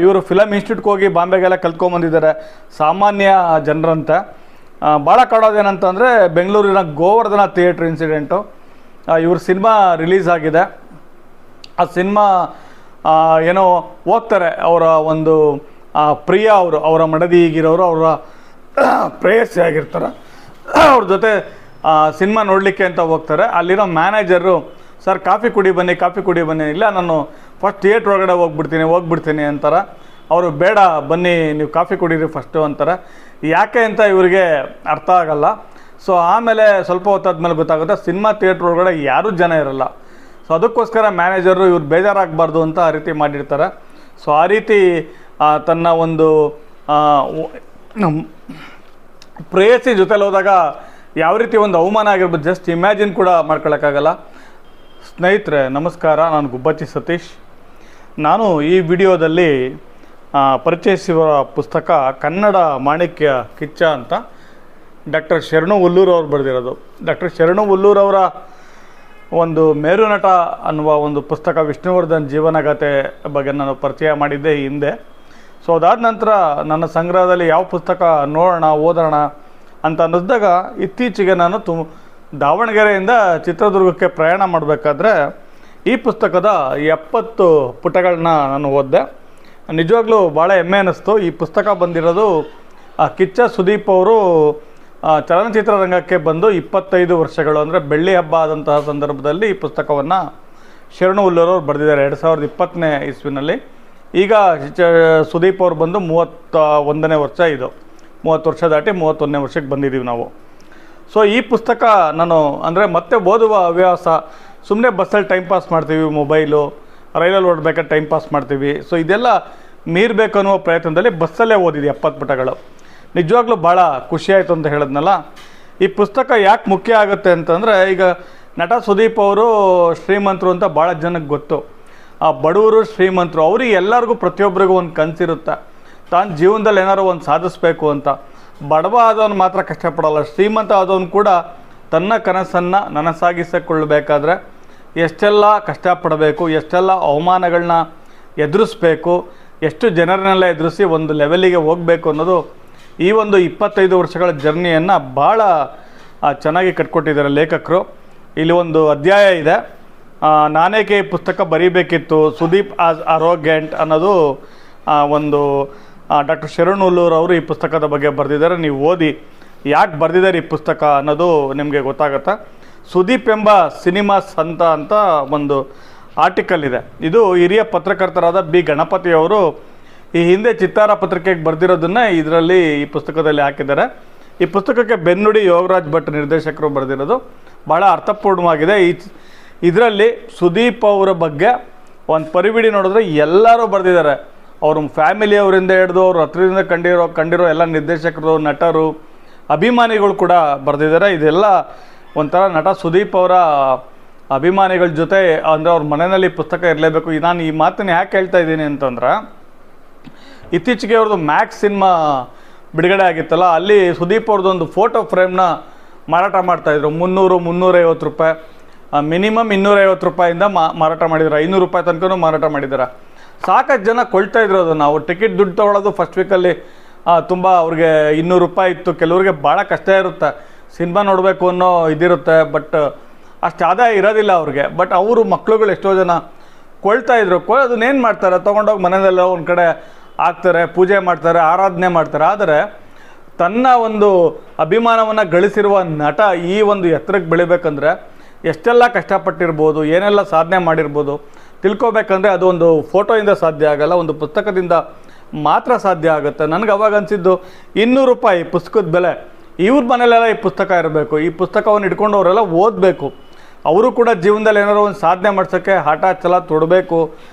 ಇವರು ಫಿಲಮ್ ಇನ್ಸ್ಟಿಟ್ಯೂಟ್ಗೆ ಹೋಗಿ ಬಾಂಬೆಗೆಲ್ಲ ಕಲ್ತ್ಕೊಂಬಂದಿದ್ದಾರೆ, ಸಾಮಾನ್ಯ ಜನರಂತೆ. ಭಾಳ ಕಾಡೋದೇನಂತಂದರೆ ಬೆಂಗಳೂರಿನ ಗೋವರ್ಧನ ಥಿಯೇಟ್ರ್ ಇನ್ಸಿಡೆಂಟು. ಇವ್ರ ಸಿನಿಮಾ ರಿಲೀಸ್ ಆಗಿದೆ. ಆ ಸಿನಿಮಾ ಏನೋ ಹೋಗ್ತಾರೆ, ಅವರ ಒಂದು ಪ್ರಿಯ ಅವರ ಮಡದಿ ಈಗಿರೋರು ಅವರ ಪ್ರೇಯಸಿ ಆಗಿರ್ತಾರೆ, ಅವ್ರ ಜೊತೆ ಸಿನಿಮಾ ನೋಡಲಿಕ್ಕೆ ಅಂತ ಹೋಗ್ತಾರೆ. ಅಲ್ಲಿರೋ ಮ್ಯಾನೇಜರು, ಸರ್ ಕಾಫಿ ಕುಡಿ ಬನ್ನಿ. ಇಲ್ಲ, ನಾನು ಫಸ್ಟ್ ಥಿಯೇಟ್ರ್ ಒಳಗಡೆ ಹೋಗ್ಬಿಡ್ತೀನಿ ಅಂತಾರೆ. ಅವರು ಬೇಡ ಬನ್ನಿ, ನೀವು ಕಾಫಿ ಕುಡೀರಿ ಫಸ್ಟು ಅಂತಾರೆ. ಯಾಕೆ ಅಂತ ಇವರಿಗೆ ಅರ್ಥ ಆಗಲ್ಲ. ಸೊ ಆಮೇಲೆ ಸ್ವಲ್ಪ ಹೊತ್ತಾದ್ಮೇಲೆ ಗೊತ್ತಾಗುತ್ತೆ ಸಿನಿಮಾ ಥಿಯೇಟ್ರ್ ಒಳಗಡೆ ಯಾರೂ ಜನ ಇರಲ್ಲ. ಸೊ ಅದಕ್ಕೋಸ್ಕರ ಮ್ಯಾನೇಜರು ಇವ್ರು ಬೇಜಾರಾಗಬಾರ್ದು ಅಂತ ಆ ರೀತಿ ಮಾಡಿರ್ತಾರೆ. ಸೊ ಆ ರೀತಿ ತನ್ನ ಒಂದು ಪ್ರೇಯಸಿ ಜೊತೆಲಿ ಹೋದಾಗ ಯಾವ ರೀತಿ ಒಂದು ಅವಮಾನ ಆಗಿರ್ಬೋದು, ಜಸ್ಟ್ ಇಮ್ಯಾಜಿನ್ ಕೂಡ ಮಾಡ್ಕೊಳ್ಳೋಕ್ಕಾಗಲ್ಲ. ಸ್ನೇಹಿತರೆ ನಮಸ್ಕಾರ, ನಾನು ಗುಬ್ಬಚ್ಚಿ ಸತೀಶ್. ನಾನು ಈ ವಿಡಿಯೋದಲ್ಲಿ ಪರಿಚಯಿಸುವ ಪುಸ್ತಕ ಕನ್ನಡ ಮಾಣಿಕ್ಯ ಕಿಚ್ಚ ಅಂತ ಡಾಕ್ಟರ್ ಶರಣು ಉಲ್ಲೂರು ಅವರು ಬರೆದಿರೋದು. ಡಾಕ್ಟರ್ ಶರಣು ಉಲ್ಲೂರವರ ಒಂದು ಮೇರುನಟ ಅನ್ನುವ ಒಂದು ಪುಸ್ತಕ ವಿಷ್ಣುವರ್ಧನ್ ಜೀವನಗಾಥೆ ಬಗ್ಗೆ ನಾನು ಪರಿಚಯ ಮಾಡಿದ್ದೆ ಈ ಹಿಂದೆ. ಸೊ ಅದಾದ ನಂತರ ನನ್ನ ಸಂಗ್ರಹದಲ್ಲಿ ಯಾವ ಪುಸ್ತಕ ಓದೋಣ ಅಂತ ಅನ್ನಿಸಿದಾಗ ಇತ್ತೀಚೆಗೆ ನಾನು ದಾವಣಗೆರೆಯಿಂದ ಚಿತ್ರದುರ್ಗಕ್ಕೆ ಪ್ರಯಾಣ ಮಾಡಬೇಕಾದ್ರೆ ಈ ಪುಸ್ತಕದ 70 ಪುಟಗಳನ್ನ ನಾನು ಓದಿದೆ. ನಿಜವಾಗ್ಲೂ ಭಾಳ ಹೆಮ್ಮೆ ಅನ್ನಿಸ್ತು. ಈ ಪುಸ್ತಕ ಬಂದಿರೋದು ಕಿಚ್ಚ ಸುದೀಪ್ ಅವರು ಚಲನಚಿತ್ರ ರಂಗಕ್ಕೆ ಬಂದು 25 ವರ್ಷಗಳು, ಅಂದರೆ ಬೆಳ್ಳಿ ಹಬ್ಬ ಆದಂತಹ ಸಂದರ್ಭದಲ್ಲಿ ಈ ಪುಸ್ತಕವನ್ನು ಶರಣು ಉಲ್ಲೂರವರು ಬರೆದಿದ್ದಾರೆ 2020ನೇ ಇಸ್ವಿನಲ್ಲಿ. ಈಗ ಸುದೀಪ್ ಅವರು ಬಂದು 31ನೇ ವರ್ಷ, ಇದು 30 ವರ್ಷ ದಾಟಿ 31ನೇ ವರ್ಷಕ್ಕೆ ಬಂದಿದ್ದೀವಿ ನಾವು. ಸೊ ಈ ಪುಸ್ತಕ ನಾನು ಅಂದರೆ ಮತ್ತೆ ಓದುವ ಹವ್ಯಾಸ, ಸುಮ್ಮನೆ ಬಸ್ಸಲ್ಲಿ ಟೈಮ್ ಪಾಸ್ ಮಾಡ್ತೀವಿ, ಮೊಬೈಲು, ರೈಲಲ್ಲಿ ಓಡಬೇಕಾದ್ರೆ ಟೈಮ್ ಪಾಸ್ ಮಾಡ್ತೀವಿ. ಸೊ ಇದೆಲ್ಲ ಮೀರಬೇಕು ಅನ್ನುವ ಪ್ರಯತ್ನದಲ್ಲಿ ಬಸ್ಸಲ್ಲೇ ಓದಿದೆ 70 ಪುಟಗಳು. ನಿಜವಾಗ್ಲೂ ಭಾಳ ಖುಷಿಯಾಯಿತು ಅಂತ ಹೇಳಿದ್ನಲ್ಲ. ಈ ಪುಸ್ತಕ ಯಾಕೆ ಮುಖ್ಯ ಆಗುತ್ತೆ ಅಂತಂದರೆ, ಈಗ ನಟ ಸುದೀಪ್ ಅವರು ಶ್ರೀಮಂತರು ಅಂತ ಭಾಳ ಜನಕ್ಕೆ ಗೊತ್ತು. ಆ ಬಡವರು ಶ್ರೀಮಂತರು ಅವರಿಗೆ ಎಲ್ಲರಿಗೂ ಪ್ರತಿಯೊಬ್ಬರಿಗೂ ಒಂದು ಕನಸಿರುತ್ತೆ, ತಾನು ಜೀವನದಲ್ಲಿ ಏನಾದ್ರು ಒಂದು ಸಾಧಿಸಬೇಕು ಅಂತ. ಬಡವ ಆದವನು ಮಾತ್ರ ಕಷ್ಟಪಡಲ್ಲ, ಶ್ರೀಮಂತ ಆದವನು ಕೂಡ ತನ್ನ ಕನಸನ್ನು ನನಸಾಗಿಸಿಕೊಳ್ಳಬೇಕಾದ್ರೆ ಎಷ್ಟೆಲ್ಲ ಕಷ್ಟಪಡಬೇಕು, ಎಷ್ಟೆಲ್ಲ ಅವಮಾನಗಳನ್ನ ಎದುರಿಸ್ಬೇಕು, ಎಷ್ಟು ಜನರನ್ನೆಲ್ಲ ಎದುರಿಸಿ ಒಂದು ಲೆವೆಲಿಗೆ ಹೋಗಬೇಕು ಅನ್ನೋದು ಈ ಒಂದು 25 ವರ್ಷಗಳ ಜರ್ನಿಯನ್ನು ಭಾಳ ಚೆನ್ನಾಗಿ ಕಟ್ಕೊಟ್ಟಿದ್ದಾರೆ ಲೇಖಕರು. ಇಲ್ಲಿ ಒಂದು ಅಧ್ಯಾಯ ಇದೆ, ನಾನೇಕೆ ಈ ಪುಸ್ತಕ ಬರೀಬೇಕಿತ್ತು, ಸುದೀಪ್ ಆಸ್ ಅರೋಗ್ಯಾಂಟ್ ಅನ್ನೋದು ಒಂದು ಡಾಕ್ಟರ್ ಶರಣು ಉಲ್ಲೂರು ಅವರು ಈ ಪುಸ್ತಕದ ಬಗ್ಗೆ ಬರೆದಿದ್ದಾರೆ. ನೀವು ಓದಿ ಯಾಕೆ ಬರೆದಿದ್ದಾರೆ ಈ ಪುಸ್ತಕ ಅನ್ನೋದು ನಿಮಗೆ ಗೊತ್ತಾಗುತ್ತೆ. ಸುದೀಪ್ ಎಂಬ ಸಿನಿಮಾ ಸಂತ ಅಂತ ಒಂದು ಆರ್ಟಿಕಲ್ ಇದೆ. ಇದು ಹಿರಿಯ ಪತ್ರಕರ್ತರಾದ ಬಿ ಗಣಪತಿಯವರು ಈ ಹಿಂದೆ ಚಿತ್ತಾರ ಪತ್ರಿಕೆಗೆ ಬರೆದಿರೋದನ್ನು ಇದರಲ್ಲಿ ಈ ಪುಸ್ತಕದಲ್ಲಿ ಹಾಕಿದ್ದಾರೆ. ಈ ಪುಸ್ತಕಕ್ಕೆ ಬೆನ್ನುಡಿ ಯೋಗರಾಜ್ ಭಟ್ ನಿರ್ದೇಶಕರು ಬರೆದಿರೋದು. ಭಾಳ ಅರ್ಥಪೂರ್ಣವಾಗಿದೆ. ಇದರಲ್ಲಿ ಸುದೀಪ್ ಅವರ ಬಗ್ಗೆ ಒಂದು ಪರಿವಿಡಿ ನೋಡಿದ್ರೆ ಎಲ್ಲರೂ ಬರೆದಿದ್ದಾರೆ. ಅವ್ರ ಫ್ಯಾಮಿಲಿಯವರಿಂದ ಹಿಡಿದು ಅವ್ರ ಹತ್ರದಿಂದ ಕಂಡಿರೋ ಎಲ್ಲ ನಿರ್ದೇಶಕರು, ನಟರು, ಅಭಿಮಾನಿಗಳು ಕೂಡ ಬರೆದಿದ್ದಾರೆ. ಇದೆಲ್ಲ ಒಂಥರ ನಟ ಸುದೀಪ್ ಅವರ ಅಭಿಮಾನಿಗಳ ಜೊತೆ, ಅಂದರೆ ಅವ್ರ ಮನೆಯಲ್ಲಿ ಪುಸ್ತಕ ಇರಲೇಬೇಕು. ನಾನು ಈ ಮಾತನ್ನು ಯಾಕೆ ಹೇಳ್ತಾ ಇದ್ದೀನಿ ಅಂತಂದ್ರೆ, ಇತ್ತೀಚೆಗೆ ಅವ್ರದ್ದು ಮ್ಯಾಕ್ಸ್ ಸಿನಿಮಾ ಬಿಡುಗಡೆ ಆಗಿತ್ತಲ್ಲ, ಅಲ್ಲಿ ಸುದೀಪ್ ಅವ್ರದ್ದೊಂದು ಫೋಟೋ ಫ್ರೇಮ್ನ ಮಾರಾಟ ಮಾಡ್ತಾಯಿದ್ರು. 300-350 ರೂಪಾಯಿ, ಮಿನಿಮಮ್ 250 ರೂಪಾಯಿಂದ ಮಾರಾಟ ಮಾಡಿದ್ರು. 500 ರೂಪಾಯಿ ತನಕ ಮಾರಾಟ ಮಾಡಿದ್ದಾರೆ. ಸಾಕಷ್ಟು ಜನ ಕೊಳ್ತಾ ಇದ್ರು ಅದನ್ನು. ಅವ್ರು ಟಿಕೆಟ್ ದುಡ್ಡು ತೊಗೊಳೋದು ಫಸ್ಟ್ ವೀಕಲ್ಲಿ ತುಂಬ ಅವ್ರಿಗೆ 200 ರೂಪಾಯಿ ಇತ್ತು. ಕೆಲವ್ರಿಗೆ ಭಾಳ ಕಷ್ಟ ಇರುತ್ತೆ, ಸಿನಿಮಾ ನೋಡಬೇಕು ಅನ್ನೋ ಇದಿರುತ್ತೆ, ಬಟ್ ಅಷ್ಟು ಆದಾಯ ಇರೋದಿಲ್ಲ ಅವ್ರಿಗೆ. ಬಟ್ ಅವರು ಮಕ್ಳುಗಳು ಎಷ್ಟೋ ಜನ ಕೊಳ್ತಾಯಿದ್ರು. ಅದನ್ನೇನು ಮಾಡ್ತಾರೆ, ತೊಗೊಂಡೋಗಿ ಮನೆಯಲ್ಲೆಲ್ಲ ಒಂದು ಕಡೆ ಹಾಕ್ತಾರೆ, ಪೂಜೆ ಮಾಡ್ತಾರೆ, ಆರಾಧನೆ ಮಾಡ್ತಾರೆ. ಆದರೆ ತನ್ನ ಒಂದು ಅಭಿಮಾನವನ್ನು ಗಳಿಸಿರುವ ನಟ ಈ ಒಂದು ಎತ್ತರಕ್ಕೆ ಬೆಳಿಬೇಕಂದ್ರೆ ಎಷ್ಟೆಲ್ಲ ಕಷ್ಟಪಟ್ಟಿರ್ಬೋದು, ಏನೆಲ್ಲ ಸಾಧನೆ ಮಾಡಿರ್ಬೋದು ತಿಳ್ಕೊಬೇಕಂದ್ರೆ ಅದು ಒಂದು ಫೋಟೋಯಿಂದ ಸಾಧ್ಯ ಆಗಲ್ಲ, ಒಂದು ಪುಸ್ತಕದಿಂದ ಮಾತ್ರ ಸಾಧ್ಯ ಆಗುತ್ತೆ. ನನಗೆ ಅವಾಗ ಅನಿಸಿದ್ದು 200 ರೂಪಾಯಿ ಪುಸ್ತಕದ ಬೆಲೆ, ಇವ್ರ ಮನೇಲೆಲ್ಲ ಈ ಪುಸ್ತಕ ಇರಬೇಕು, ಈ ಪುಸ್ತಕವನ್ನು ಇಟ್ಕೊಂಡು ಅವರೆಲ್ಲ ಓದಬೇಕು, ಅವರು ಕೂಡ ಜೀವನದಲ್ಲಿ ಏನಾದ್ರು ಒಂದು ಸಾಧನೆ ಮಾಡ್ಸೋಕ್ಕೆ ಹಠ ಛಲ ತೊಡಬೇಕು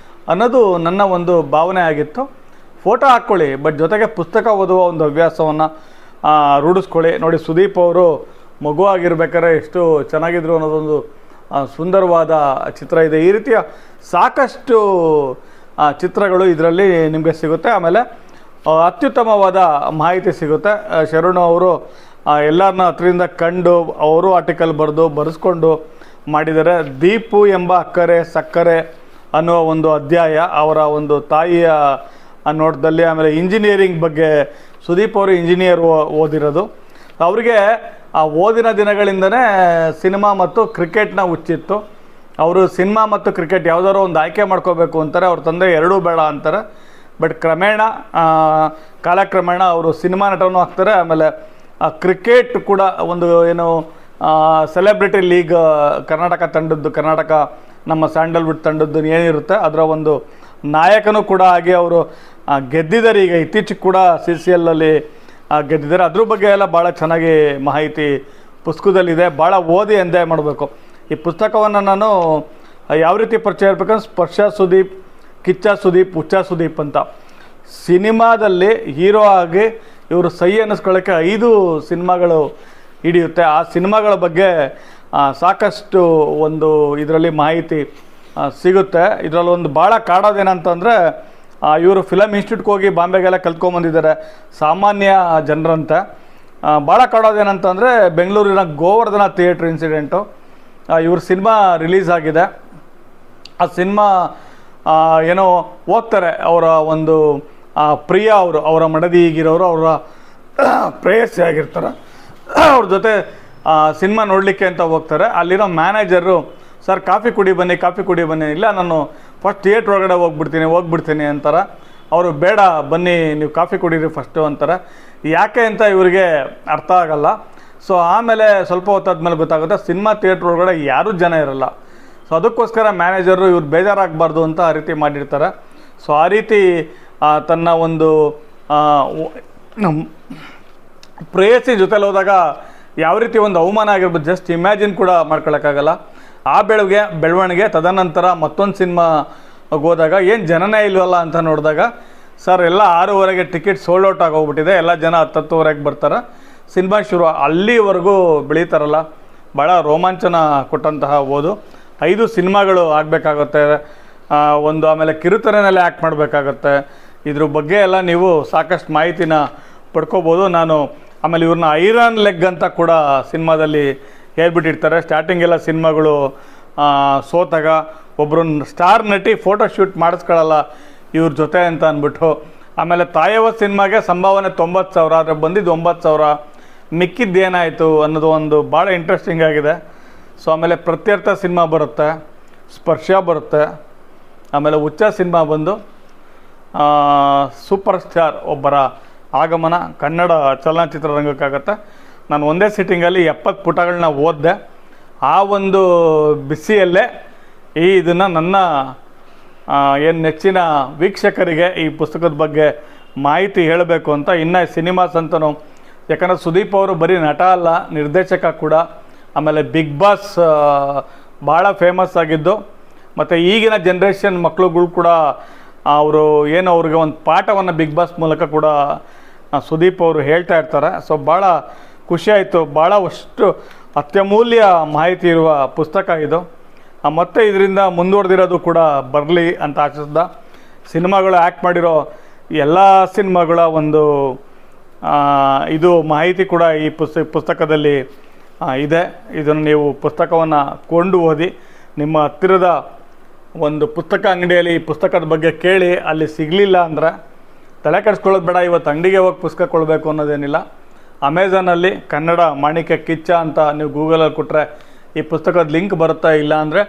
ಅನ್ನೋದು ನನ್ನ ಒಂದು ಭಾವನೆ ಆಗಿತ್ತು. ಫೋಟೋ ಹಾಕ್ಕೊಳ್ಳಿ, ಬಟ್ ಜೊತೆಗೆ ಪುಸ್ತಕ ಓದುವ ಒಂದು ಹವ್ಯಾಸವನ್ನು ರೂಢಿಸ್ಕೊಳ್ಳಿ. ನೋಡಿ, ಸುದೀಪ್ ಅವರು ಮಗುವಾಗಿರ್ಬೇಕಾದ್ರೆ ಎಷ್ಟು ಚೆನ್ನಾಗಿದ್ರು ಅನ್ನೋದೊಂದು ಸುಂದರವಾದ ಚಿತ್ರ ಇದೆ. ಈ ರೀತಿಯ ಸಾಕಷ್ಟು ಚಿತ್ರಗಳು ಇದರಲ್ಲಿ ನಿಮಗೆ ಸಿಗುತ್ತೆ. ಆಮೇಲೆ ಅತ್ಯುತ್ತಮವಾದ ಮಾಹಿತಿ ಸಿಗುತ್ತೆ. ಶರಣು ಅವರು ಎಲ್ಲರನ್ನ ಹತ್ರದಿಂದ ಕಂಡು ಅವರು ಆರ್ಟಿಕಲ್ ಬರೆಸ್ಕೊಂಡು ಮಾಡಿದ್ದಾರೆ. ದೀಪು ಎಂಬ ಅಕ್ಕರೆ ಸಕ್ಕರೆ ಅನ್ನುವ ಒಂದು ಅಧ್ಯಾಯ ಅವರ ಒಂದು ತಾಯಿಯ ಆ ನೋಟದಲ್ಲಿ. ಆಮೇಲೆ ಇಂಜಿನಿಯರಿಂಗ್ ಬಗ್ಗೆ ಸುದೀಪ್ ಅವರು ಇಂಜಿನಿಯರ್ ಓದಿರೋದು. ಅವರಿಗೆ ಆ ಓದಿನ ದಿನಗಳಿಂದನೇ ಸಿನಿಮಾ ಮತ್ತು ಕ್ರಿಕೆಟ್ನ ಹುಚ್ಚಿತ್ತು. ಅವರು ಸಿನಿಮಾ ಮತ್ತು ಕ್ರಿಕೆಟ್ ಯಾವುದಾದ್ರು ಒಂದು ಆಯ್ಕೆ ಮಾಡ್ಕೋಬೇಕು ಅಂತಾರೆ. ಅವ್ರ ತಂದೆ ಎರಡೂ ಬೇಡ ಅಂತಾರೆ. ಬಟ್ ಕ್ರಮೇಣ ಕಾಲಕ್ರಮೇಣ ಅವರು ಸಿನಿಮಾ ನಟನೂ ಆಗ್ತಾರೆ. ಆಮೇಲೆ ಕ್ರಿಕೆಟ್ ಕೂಡ ಒಂದು ಏನು ಸೆಲೆಬ್ರಿಟಿ ಲೀಗ್ ಕರ್ನಾಟಕ ತಂಡದ್ದು, ಕರ್ನಾಟಕ ನಮ್ಮ ಸ್ಯಾಂಡಲ್ವುಡ್ ತಂಡದ್ದು ಏನಿರುತ್ತೆ ಅದರ ಒಂದು ನಾಯಕನೂ ಕೂಡ ಆಗಿ ಅವರು ಗೆದ್ದಿದ್ದಾರೆ. ಈಗ ಇತ್ತೀಚೆಗೆ ಕೂಡ CCL ಅಲ್ಲಿ ಗೆದ್ದಿದ್ದಾರೆ. ಅದ್ರ ಬಗ್ಗೆ ಎಲ್ಲ ಭಾಳ ಚೆನ್ನಾಗಿ ಮಾಹಿತಿ ಪುಸ್ತಕದಲ್ಲಿದೆ. ಭಾಳ ಓದಿ ಎಂಜಾಯ್ ಮಾಡಬೇಕು. ಈ ಪುಸ್ತಕವನ್ನು ನಾನು ಯಾವ ರೀತಿ ಪರಿಚಯ ಇರಬೇಕಂದ್ರೆ ಸ್ಪರ್ಶ ಸುದೀಪ್, ಕಿಚ್ಚ ಸುದೀಪ್, ಹುಚ್ಚ ಸುದೀಪ್ ಅಂತ ಸಿನಿಮಾದಲ್ಲಿ ಹೀರೋ ಆಗಿ ಇವರು ಸೈ ಅನ್ನಿಸ್ಕೊಳ್ಳೋಕ್ಕೆ 5 ಸಿನಿಮಾಗಳು ಹಿಡಿಯುತ್ತೆ. ಆ ಸಿನಿಮಾಗಳ ಬಗ್ಗೆ ಸಾಕಷ್ಟು ಒಂದು ಇದರಲ್ಲಿ ಮಾಹಿತಿ ಸಿಗುತ್ತೆ. ಇದರಲ್ಲಿ ಒಂದು ಭಾಳ ಕಾಡೋದೇನಂತಂದರೆ ಇವರು ಫಿಲಮ್ ಇನ್ಸ್ಟಿಟ್ಯೂಟ್ಗೆ ಹೋಗಿ ಬಾಂಬೆಗೆಲ್ಲ ಕಲ್ತ್ಕೊಂಬಂದಿದ್ದಾರೆ ಸಾಮಾನ್ಯ ಜನರಂತೆ. ಭಾಳ ಕಾಡೋದೇನಂತಂದರೆ ಬೆಂಗಳೂರಿನ ಗೋವರ್ಧನ ಥಿಯೇಟ್ರ್ ಇನ್ಸಿಡೆಂಟು. ಇವ್ರ ಸಿನಿಮಾ ರಿಲೀಸ್ ಆಗಿದೆ. ಆ ಸಿನಿಮಾ ಏನೋ ಹೋಗ್ತಾರೆ ಅವರ ಒಂದು ಪ್ರಿಯ ಅವರ ಮಡದಿ ಈಗಿರೋರು ಅವರ ಪ್ರೇಯಸಿ ಆಗಿರ್ತಾರೆ. ಅವ್ರ ಜೊತೆ ಸಿನಿಮಾ ನೋಡಲಿಕ್ಕೆ ಅಂತ ಹೋಗ್ತಾರೆ. ಅಲ್ಲಿರೋ ಮ್ಯಾನೇಜರು ಸರ್ ಕಾಫಿ ಕುಡಿ ಬನ್ನಿ. ಇಲ್ಲ ನಾನು ಫಸ್ಟ್ ಥಿಯೇಟ್ರ್ ಒಳಗಡೆ ಹೋಗ್ಬಿಡ್ತೀನಿ ಅಂತಾರೆ. ಅವರು ಬೇಡ ಬನ್ನಿ ನೀವು ಕಾಫಿ ಕುಡೀರಿ ಫಸ್ಟು ಅಂತಾರೆ. ಯಾಕೆ ಅಂತ ಇವರಿಗೆ ಅರ್ಥ ಆಗಲ್ಲ. ಸೊ ಆಮೇಲೆ ಸ್ವಲ್ಪ ಹೊತ್ತಾದ್ಮೇಲೆ ಗೊತ್ತಾಗುತ್ತೆ ಸಿನಿಮಾ ಥಿಯೇಟ್ರ್ ಒಳಗಡೆ ಯಾರೂ ಜನ ಇರಲ್ಲ. ಸೊ ಅದಕ್ಕೋಸ್ಕರ ಮ್ಯಾನೇಜರು ಇವ್ರು ಬೇಜಾರಾಗಬಾರ್ದು ಅಂತ ಆ ರೀತಿ ಮಾಡಿರ್ತಾರೆ. ಸೊ ಆ ರೀತಿ ತನ್ನ ಒಂದು ಪ್ರೇಯಸಿ ಜೊತೆಲಿ ಹೋದಾಗ ಯಾವ ರೀತಿ ಒಂದು ಅವಮಾನ ಆಗಿರ್ಬೋದು ಜಸ್ಟ್ ಇಮ್ಯಾಜಿನ್ ಕೂಡ ಮಾಡ್ಕೊಳಕ್ಕಾಗಲ್ಲ. ಆ ಬೆಳವಣಿಗೆ ತದನಂತರ ಮತ್ತೊಂದು ಸಿನಿಮಾ ಹೋದಾಗ ಏನು ಜನನೇ ಇಲ್ವಲ್ಲ ಅಂತ ನೋಡಿದಾಗ ಸರ್ ಎಲ್ಲ 6:30ಗೆ ಟಿಕೆಟ್ ಸೋಲ್ಡ್ ಔಟ್ ಆಗೋಗ್ಬಿಟ್ಟಿದೆ, ಎಲ್ಲ ಜನ 10:10ವರೆಗೆ ಬರ್ತಾರೆ, ಸಿನಿಮಾ ಶುರು. ಅಲ್ಲಿವರೆಗೂ ಬೆಳೀತಾರಲ್ಲ, ಭಾಳ ರೋಮಾಂಚನ ಕೊಟ್ಟಂತಹ ಓದು. 5 ಸಿನಿಮಾಗಳು ಆಗಬೇಕಾಗುತ್ತೆ ಒಂದು. ಆಮೇಲೆ ಕಿರುತೆರೆನಲ್ಲೇ ಆ್ಯಕ್ಟ್ ಮಾಡಬೇಕಾಗತ್ತೆ. ಇದ್ರ ಬಗ್ಗೆ ಎಲ್ಲ ನೀವು ಸಾಕಷ್ಟು ಮಾಹಿತಿನ ಪಡ್ಕೋಬೋದು. ಆಮೇಲೆ ಇವ್ರನ್ನ ಐರನ್ ಲೆಗ್ ಅಂತ ಕೂಡ ಸಿನಿಮಾದಲ್ಲಿ ಹೇಳ್ಬಿಟ್ಟಿರ್ತಾರೆ. ಸ್ಟಾರ್ಟಿಂಗೆಲ್ಲ ಸಿನಿಮಾಗಳು ಸೋತಾಗ ಒಬ್ಬರು ಸ್ಟಾರ್ ನಟಿ ಫೋಟೋ ಶೂಟ್ ಮಾಡಿಸ್ಕೊಳ್ಳಲ್ಲ ಇವ್ರ ಜೊತೆ ಅಂತ ಅಂದ್ಬಿಟ್ಟು. ಆಮೇಲೆ ತಾಯವ ಸಿನಿಮಾಗೆ ಸಂಭಾವನೆ 90,000 ಆದರೆ ಬಂದಿದ್ದು 9,000, ಮಿಕ್ಕಿದ್ದೇನಾಯಿತು ಅನ್ನೋದು ಒಂದು ಭಾಳ ಇಂಟ್ರೆಸ್ಟಿಂಗ್ ಆಗಿದೆ. ಸೊ ಆಮೇಲೆ ಪ್ರತ್ಯರ್ಥ ಸಿನಿಮಾ ಬರುತ್ತೆ, ಸ್ಪರ್ಶ ಬರುತ್ತೆ, ಆಮೇಲೆ ಹುಚ್ಚ ಸಿನಿಮಾ ಬಂದು ಸೂಪರ್ ಸ್ಟಾರ್ ಒಬ್ಬರ ಆಗಮನ ಕನ್ನಡ ಚಲನಚಿತ್ರರಂಗಕ್ಕಾಗತ್ತೆ. ನಾನು ಒಂದೇ ಸಿಟ್ಟಿಂಗಲ್ಲಿ 70 ಪುಟಗಳನ್ನ ಓದಿದೆ. ಆ ಒಂದು ಬಿಸಿಯಲ್ಲೇ ಇದನ್ನು ನನ್ನ ಏನು ನೆಚ್ಚಿನ ವೀಕ್ಷಕರಿಗೆ ಈ ಪುಸ್ತಕದ ಬಗ್ಗೆ ಮಾಹಿತಿ ಹೇಳಬೇಕು ಅಂತ. ಇನ್ನು ಸಿನಿಮಾಸ್ ಅಂತಲೂ, ಯಾಕಂದರೆ ಸುದೀಪ್ ಅವರು ಬರೀ ನಟ ಅಲ್ಲ, ನಿರ್ದೇಶಕ ಕೂಡ. ಆಮೇಲೆ ಬಿಗ್ ಬಾಸ್ ಭಾಳ ಫೇಮಸ್ ಆಗಿದ್ದು. ಮತ್ತು ಈಗಿನ ಜನ್ರೇಷನ್ ಮಕ್ಕಳುಗಳು ಕೂಡ ಅವರು ಏನು ಅವ್ರಿಗೆ ಒಂದು ಪಾಠವನ್ನು ಬಿಗ್ ಬಾಸ್ ಮೂಲಕ ಕೂಡ ಸುದೀಪ್ ಅವರು ಹೇಳ್ತಾ ಇರ್ತಾರೆ. ಸೊ ಭಾಳ ಖುಷಿಯಾಯಿತು. ಭಾಳ ಅಷ್ಟು ಅತ್ಯಮೂಲ್ಯ ಮಾಹಿತಿ ಇರುವ ಪುಸ್ತಕ ಇದು. ಮತ್ತು ಇದರಿಂದ ಮುಂದುವರೆದಿರೋದು ಕೂಡ ಬರಲಿ ಅಂತ ಆಶಿಸ್ದ. ಸಿನಿಮಾಗಳು ಆ್ಯಕ್ಟ್ ಮಾಡಿರೋ ಎಲ್ಲ ಸಿನಿಮಾಗಳ ಒಂದು ಇದು ಮಾಹಿತಿ ಕೂಡ ಈ ಪುಸ್ತಕದಲ್ಲಿ ಇದೆ. ಇದನ್ನು ನೀವು ಪುಸ್ತಕವನ್ನು ಕೊಂಡು ಓದಿ. ನಿಮ್ಮ ಹತ್ತಿರದ ಒಂದು ಪುಸ್ತಕ ಅಂಗಡಿಯಲ್ಲಿ ಈ ಪುಸ್ತಕದ ಬಗ್ಗೆ ಕೇಳಿ, ಅಲ್ಲಿ ಸಿಗಲಿಲ್ಲ ಅಂದರೆ ತಲೆ ಕೆಡಿಸ್ಕೊಳ್ಳೋದು ಬೇಡ. ಇವತ್ತು ಅಂಗಡಿಗೆ ಹೋಗಿ ಪುಸ್ತಕ ಕೊಡಬೇಕು ಅನ್ನೋದೇನಿಲ್ಲ. ಅಮೆಝಾನಲ್ಲಿ ಕನ್ನಡ ಮಾಣಿಕ್ಯ ಕಿಚ್ಚ ಅಂತ ನೀವು ಗೂಗಲಲ್ಲಿ ಕೊಟ್ಟರೆ ಈ ಪುಸ್ತಕದ ಲಿಂಕ್ ಬರುತ್ತಾ. ಇಲ್ಲ ಅಂದರೆ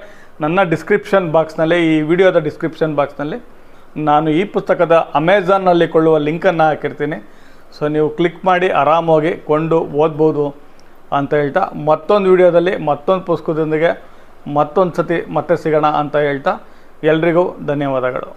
ನನ್ನ ಡಿಸ್ಕ್ರಿಪ್ಷನ್ ಬಾಕ್ಸ್ನಲ್ಲಿ, ಈ ವಿಡಿಯೋದ ಡಿಸ್ಕ್ರಿಪ್ಷನ್ ಬಾಕ್ಸ್ನಲ್ಲಿ ನಾನು ಈ ಪುಸ್ತಕದ ಅಮೆಝಾನ್ನಲ್ಲಿ ಕೊಳ್ಳುವ ಲಿಂಕನ್ನು ಹಾಕಿರ್ತೀನಿ. ಸೊ ನೀವು ಕ್ಲಿಕ್ ಮಾಡಿ ಆರಾಮಾಗಿ ಕೊಂಡು ಓದ್ಬೋದು ಅಂತ ಹೇಳ್ತಾ, ಮತ್ತೊಂದು ವಿಡಿಯೋದಲ್ಲಿ ಮತ್ತೊಂದು ಪುಸ್ತಕದೊಂದಿಗೆ ಮತ್ತೊಂದು ಸತಿ ಮತ್ತೆ ಸಿಗೋಣ ಅಂತ ಹೇಳ್ತಾ ಎಲ್ರಿಗೂ ಧನ್ಯವಾದಗಳು.